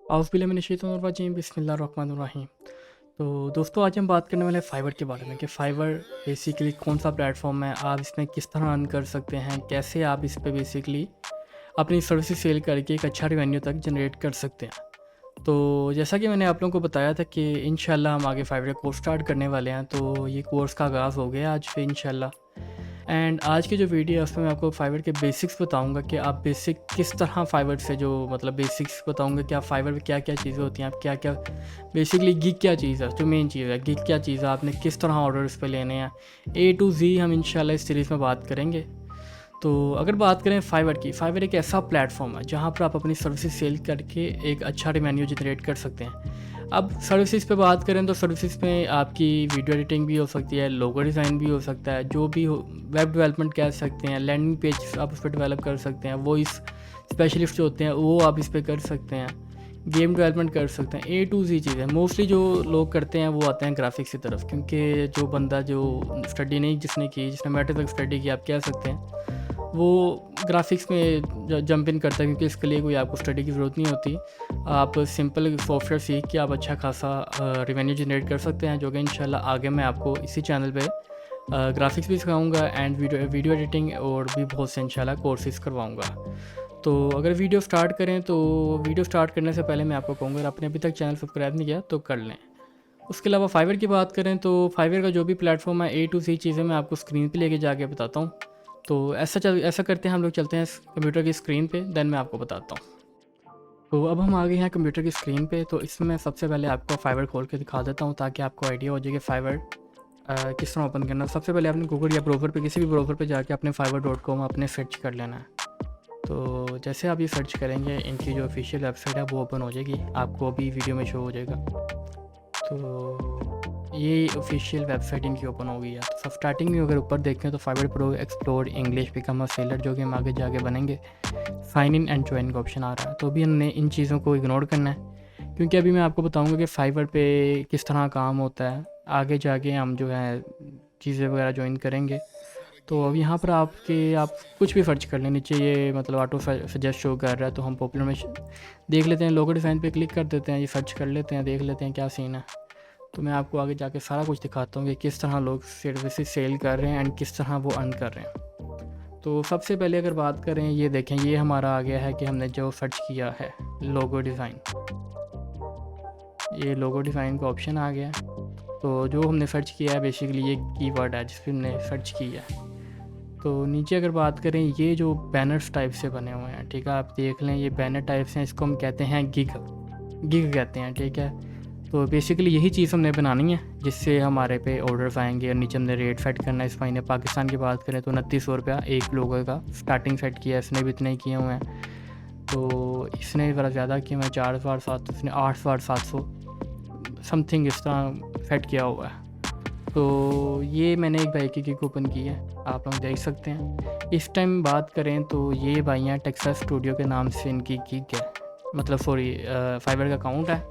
औज़ुबिल्लाहिमिनश्शैतानिर्रजीम बिस्मिल्लाहिर्रहमानिर्रहीम। तो दोस्तों, आज हम बात करने वाले हैं फ़ाइवर के बारे में कि फ़ाइवर बेसिकली कौन-सा प्लेटफ़ॉर्म है, आप इसमें किस तरह अर्न कर सकते हैं, कैसे आप इस पे बेसिकली अपनी सर्विसेज़ सेल करके एक अच्छा रेवेन्यू तक जनरेट कर सकते हैं। तो जैसा कि मैंने आप लोगों को बताया था कि इंशाल्लाह हम आगे फ़ाइवर का कोर्स स्टार्ट करने वाले हैं, तो ये कोर्स का आगाज़ हो गया आज से इंशाल्लाह। एंड आज की जो वीडियो है उसमें मैं आपको फ़ाइवर के बेसिक्स बताऊंगा कि आप बेसिक किस तरह फ़ाइवर से जो मतलब बेसिक्स बताऊंगा कि आप फ़ाइवर में क्या क्या चीज़ें होती हैं, आप क्या क्या बेसिकली गिग क्या चीज़ है, जो मेन चीज़ है गिग क्या चीज़ है, आपने किस तरह ऑर्डर इस पे लेने हैं, ए टू जी हम इंशाल्लाह इस सीरीज़ में बात करेंगे। तो अगर बात करें फ़ाइवर की, फ़ाइवर एक ऐसा प्लेटफॉर्म है जहाँ पर आप अपनी सर्विसेज सेल करके एक अच्छा रेवेन्यू जनरेट कर सकते हैं। अब सर्विसेज पे बात करें तो सर्विसेज में आपकी वीडियो एडिटिंग भी हो सकती है, लोगो डिज़ाइन भी हो सकता है, जो भी हो, वेब डेवलपमेंट कह सकते हैं, लैंडिंग पेज आप उस पर डेवलप कर सकते हैं, वॉइस स्पेशलिस्ट जो होते हैं वो आप इस पर कर सकते हैं, गेम डेवलपमेंट कर सकते हैं, ए टू जी चीज़ें मोस्टली जो लोग करते हैं वो आते हैं ग्राफिक्स की तरफ, क्योंकि जो बंदा जो स्टडी नहीं जिसने मैट्रिक तक स्टडी की आप कह सकते हैं वो ग्राफिक्स में जंप इन करता है, क्योंकि इसके लिए कोई आपको स्टडी की ज़रूरत नहीं होती। आप सिंपल सॉफ्टवेयर सीख के आप अच्छा खासा रेवेन्यू जनरेट कर सकते हैं, जो कि इंशाल्लाह आगे मैं आपको इसी चैनल पे ग्राफिक्स भी सिखाऊंगा एंड वीडियो एडिटिंग और भी बहुत से इंशाल्लाह कोर्सेज़ करवाऊंगा। तो अगर वीडियो स्टार्ट करें तो वीडियो स्टार्ट करने से पहले मैं आपको कहूँगा, अगर आपने अभी तक चैनल सब्सक्राइब नहीं किया तो कर लें। उसके अलावा फ़ाइवर की बात करें तो फ़ाइवर का जो भी प्लेटफॉर्म है, ए टू सी चीज़ें मैं आपको स्क्रीन पे लेके जाके बताता हूँ। तो ऐसा करते हैं, हम लोग चलते हैं कंप्यूटर की स्क्रीन पे, देन मैं आपको बताता हूँ। तो अब हम आ गए हैं कंप्यूटर की स्क्रीन पे। तो इसमें मैं सबसे पहले आपको फ़ाइवर खोल के दिखा देता हूँ ताकि आपको आइडिया हो जाए कि फ़ाइवर किस तरह ओपन करना है। सबसे पहले आपने गूगल या ब्राउज़र पे, किसी भी ब्राउज़र पे जाके अपने fiverr.com अपने सर्च कर लेना है। तो जैसे आप ये सर्च करेंगे, इनकी जो ऑफिशियल वेबसाइट है वो ओपन हो जाएगी, आपको अभी वीडियो में शो हो जाएगा। तो ये ऑफिशियल वेबसाइट इनकी ओपन हो गई है। तो सब स्टार्टिंग में अगर ऊपर देखें तो Fiverr pro explore English become a seller, जो कि हम आगे जाके बनेंगे, साइन इन एंड ज्वाइन का ऑप्शन आ रहा है। तो अभी हमने इन चीज़ों को इग्नोर करना है, क्योंकि अभी मैं आपको बताऊंगा कि फ़ाइवर पे किस तरह काम होता है। आगे जाके हम जो है चीज़ें वगैरह ज्वाइन करेंगे। तो अब यहाँ पर आप कुछ भी सर्च कर लें, नीचे ये मतलब ऑटो सजेस्ट शो कर रहा है, तो हम पॉपुलर में देख लेते हैं, लोगो डिज़ाइन पे क्लिक कर देते हैं, ये सर्च कर लेते हैं, देख लेते हैं क्या सीन है। तो मैं आपको आगे जाके सारा कुछ दिखाता हूँ कि किस तरह लोग सर्विसेज सेल कर रहे हैं एंड किस तरह वो अर्न कर रहे हैं। तो सबसे पहले अगर बात करें, ये देखें, ये हमारा आ गया है कि हमने जो सर्च किया है लोगो डिज़ाइन, ये लोगो डिज़ाइन का ऑप्शन आ गया। तो जो हमने सर्च किया है बेसिकली ये कीवर्ड है जिस पर हमने सर्च किया है। तो नीचे अगर बात करें, ये जो बैनर्स टाइप से बने हुए हैं, ठीक है, आप देख लें, ये बैनर टाइप्स हैं, इसको हम कहते हैं गिग कहते हैं, ठीक है। तो बेसिकली यही चीज़ हमने बनानी है जिससे हमारे पे ऑर्डर्स आएंगे, और नीचे हमने रेट सेट करना है। इस महीने पाकिस्तान की बात करें तो 2900 रुपया एक लोगों का स्टार्टिंग सेट किया है, इसने भी इतने ही किए हुए हैं। तो इसने ज़रा ज़्यादा किए हुए हैं, 4700, इसने 8700 समथिंग इस तरह सेट किया हुआ है। तो ये मैंने एक भाई की गिग ओपन की है, आप लोग देख सकते हैं। इस टाइम बात करें तो ये भाई हैं टेक्सास स्टूडियो के नाम से इनकी गिग है, मतलब सॉरी फ़ाइवर का अकाउंट है।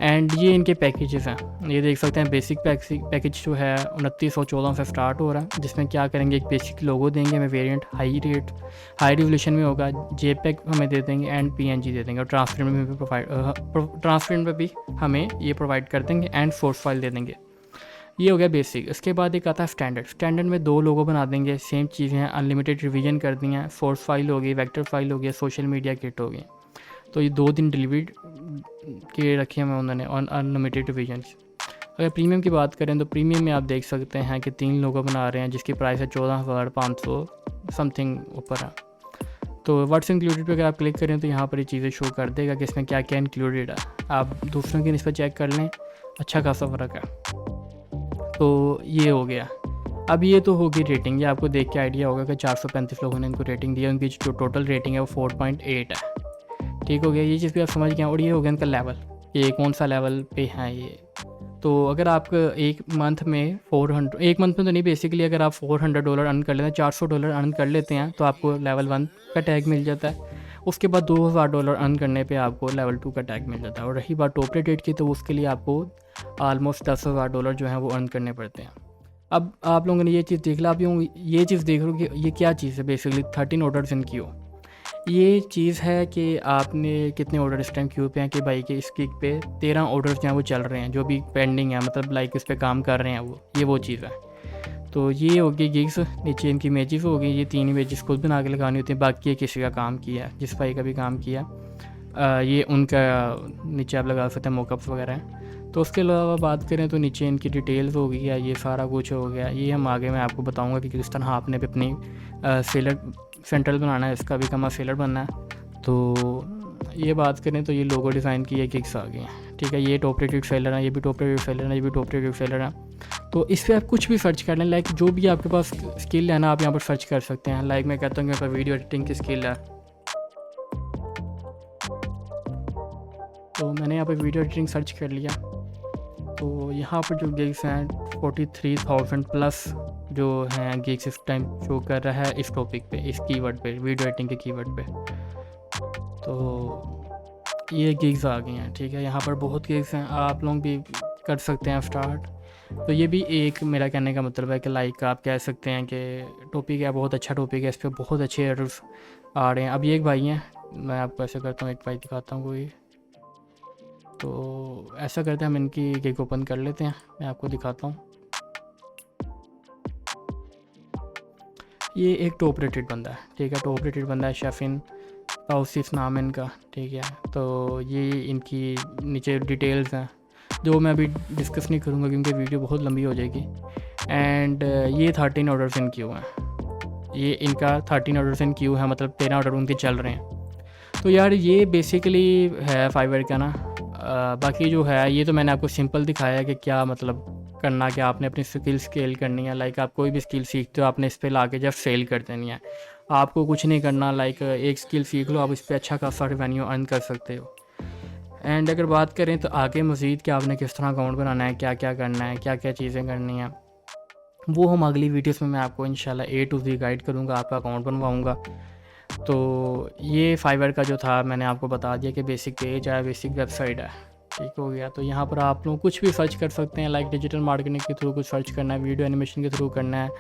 एंड ये इनके पैकेजेस हैं, ये देख सकते हैं। बेसिक पैकेज जो है 2914 से स्टार्ट हो रहा है, जिसमें क्या करेंगे, एक बेसिक लोगो देंगे हमें, वेरिएंट हाई रिजोल्यूशन में होगा, जेपेग हमें दे देंगे एंड पीएनजी दे देंगे, और ट्रांसपेरेंट में भी हमें ये प्रोवाइड कर देंगे एंड सोर्स फाइल दे देंगे। ये हो गया बेसिक। इसके बाद एक आता है स्टैंडर्ड में 2 लोगो बना देंगे, सेम चीज़ें हैं, अनलिमिटेड रिवीजन कर दी हैं, सोर्स फाइल हो गई, वेक्टर फाइल हो गया, सोशल मीडिया किट हो गई। तो ये 2 दिन डिलीवरी के रखे हैं उन्होंने ऑन अनलिमिटेड रिवीजन। अगर प्रीमियम की बात करें तो प्रीमियम में आप देख सकते हैं कि 3 लोगो बना रहे हैं, जिसकी प्राइस है 14,500 समथिंग ऊपर है। तो व्हाट्स इंक्लूडेड पे अगर आप क्लिक करें तो यहाँ पर ये चीज़ें शो कर देगा कि इसमें क्या क्या इंक्लूडेड है। आप दूसरों की निस्बत चेक कर लें, अच्छा खासा फ़र्क है। तो ये हो गया। अब ये तो होगी रेटिंग, ये आपको देख के आइडिया होगा कि 435 लोगों ने इनको रेटिंग दी है, उनकी जो टोटल रेटिंग है वो 4.8 है। ठीक हो गया, ये चीज़ भी आप समझ गए। और ये हो गया इनका लेवल, ये कौन सा लेवल पे है ये। तो अगर आप एक मंथ में 400, एक मंथ में तो नहीं, बेसिकली अगर आप $400 अर्न कर लेते हैं, $400 अर्न कर लेते हैं, तो आपको लेवल 1 का टैग मिल जाता है। उसके बाद $2000 अर्न करने पे आपको लेवल 2 का टैग मिल जाता है। और रही बात टॉप रेट की, तो उसके लिए आपको ऑलमोस्ट $10,000 जो है वो अर्न करने पड़ते हैं। अब आप लोगों ने ये चीज़ देख ला, आप ये चीज़ देख रहे हो कि ये क्या चीज़ है, बेसिकली 13 ऑर्डर्स इनकी हो। ये चीज़ है कि आपने कितने ऑर्डर इस टाइम क्यू पे हैं कि भाई के इस गिग पे 13 ऑर्डर्स जो हैं वो चल रहे हैं, जो भी पेंडिंग है, मतलब लाइक इस पे काम कर रहे हैं वो चीज़ है। तो ये हो गई गिग्स, नीचे इनकी इमेजेस हो गई, ये 3 इमेजेस खुद बना के लगानी होती हैं, बाकी ये किसी का काम किया है, जिस भाई का भी काम किया ये उनका नीचे आप लगा सकते हैं, मॉकअप्स वगैरह हैं। तो उसके अलावा बात करें तो नीचे इनकी डिटेल्स हो गई है, ये सारा कुछ हो गया। ये हम आगे मैं आपको बताऊंगा कि किस तरह आपने भी अपनी सेलर सेंट्रल बनाना है, इसका भी कमा सेलर बनना है। तो ये बात करें तो ये लोगो डिज़ाइन की ये गिग्स आ गई हैं, ठीक है। ये टॉप रेटेड सेलर हैं, ये भी टॉप रेटेड सेलर हैं, ये भी टॉप रेटेड सेलर हैं। तो इस पर आप कुछ भी सर्च कर लें, लाइक जो भी आपके पास स्किल है ना, आप यहाँ पर सर्च कर सकते हैं। लाइक मैं कहता हूँ कि वीडियो एडिटिंग की स्किल है, तो मैंने यहाँ पर वीडियो एडिटिंग सर्च कर लिया। तो यहाँ पर जो गिग्स हैं 43,000 प्लस जो हैं गिग्स इस टाइम शो कर रहा है इस टॉपिक पे, इस कीवर्ड पे, वीडियो एडिटिंग के कीवर्ड पे। तो ये गिग्स आ गए हैं, ठीक है। यहाँ पर बहुत गिग्स हैं, आप लोग भी कर सकते हैं स्टार्ट। तो ये भी एक मेरा कहने का मतलब है कि लाइक आप कह सकते हैं कि टॉपिक है, बहुत अच्छा टॉपिक है, इस पर बहुत अच्छे एरर्स आ रहे हैं। अब ये एक भाई हैं, मैं आपको ऐसे करता हूँ, एक भाई दिखाता हूँ कोई। तो ऐसा करते हैं, हम इनकी गिग ओपन कर लेते हैं, मैं आपको दिखाता हूँ। ये एक टॉप रेटेड बंदा है, ठीक है, टॉप रेटेड बंदा है, शेफिन ताउसिफ नाम है इनका, ठीक है। तो ये इनकी नीचे डिटेल्स हैं जो मैं अभी डिस्कस नहीं करूँगा क्योंकि वीडियो बहुत लंबी हो जाएगी। एंड ये 13 ऑर्डर्स इन क्यू हैं, ये इनका 13 ऑर्डर्स इन क्यू है, मतलब 13 ऑर्डर उनके चल रहे हैं। तो यार ये बेसिकली है फाइवर का ना। बाकी जो है ये तो मैंने आपको सिंपल दिखाया है कि क्या मतलब करना, क्या आपने अपनी स्किल स्केल करनी है। लाइक आप कोई भी स्किल सीखते हो, आपने इस पर ला के जब सेल कर देनी है, आपको कुछ नहीं करना। लाइक एक स्किल सीख लो, आप इस पर अच्छा खासा रेवेन्यू अर्न कर सकते हो। एंड अगर बात करें तो आगे मज़ीद कि आपने किस तरह अकाउंट बनाना है, क्या क्या करना है, क्या क्या चीज़ें करनी हैं, वो हम अगली वीडियोस में मैं आपको इंशाल्लाह A to Z गाइड करूँगा, आपका अकाउंट बनवाऊँगा। तो ये फाइवर का जो था मैंने आपको बता दिया कि बेसिक पेज है, बेसिक वेबसाइट है, ठीक हो गया। तो यहाँ पर आप लोग कुछ भी सर्च कर सकते हैं, लाइक डिजिटल मार्केटिंग के थ्रू कुछ सर्च करना है, वीडियो एनिमेशन के थ्रू करना है,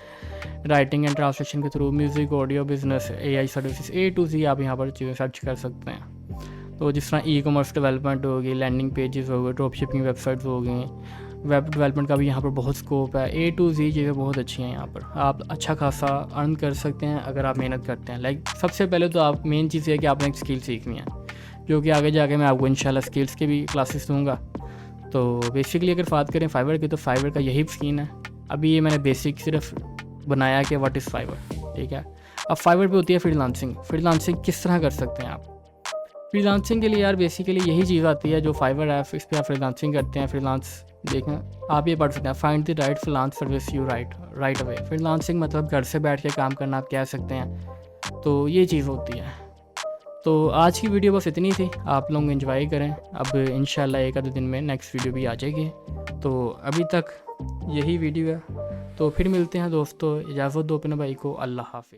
राइटिंग एंड ट्रांसलेशन के through, music, audio, business, AI services, A to Z आप यहाँ पर चीज़ें सर्च कर सकते हैं। तो जिस तरह ई-कॉमर्स डेवलपमेंट होगी, लैंडिंग पेजेस हो गए, ड्रॉप शिपिंग वेबसाइट्स हो गई, वेब डेवलपमेंट का भी यहाँ पर बहुत स्कोप है। A to Z चीज़ें बहुत अच्छी हैं, यहाँ पर आप अच्छा खासा अर्न कर सकते हैं अगर आप मेहनत करते हैं। लाइक सबसे पहले तो आप मेन चीज़ है कि आपने एक स्किल सीखनी है, जो कि आगे जाके मैं आपको इंशाल्लाह स्किल्स के भी क्लासेस दूँगा। तो बेसिकली अगर बात करें फाइवर की, तो फाइवर का यही स्कीन है। अभी ये मैंने बेसिक सिर्फ बनाया कि व्हाट इज़ फाइवर, ठीक है। अब फाइवर पे होती है फ्रीलांसिंग। फ्रीलांसिंग किस तरह कर सकते हैं आप? फ्रीलांसिंग के लिए यार बेसिकली यही चीज़ आती है जो फाइवर है, इस पर आप फ्रीलांसिंग करते हैं। फ्रीलांस देखें, आप ये पढ़ सकते हैं, find the right freelance service you right away. Freelancing मतलब घर से बैठ के काम करना, आप कह सकते हैं। तो ये चीज़ होती है। तो आज की वीडियो बस इतनी थी, आप लोग एंजॉय करें। अब इंशाल्लाह एक आधे दिन में नेक्स्ट वीडियो भी आ जाएगी। तो अभी तक यही वीडियो है, तो फिर मिलते हैं दोस्तों। इजाज़त दो अपने भाई को, अल्लाह हाफिज़।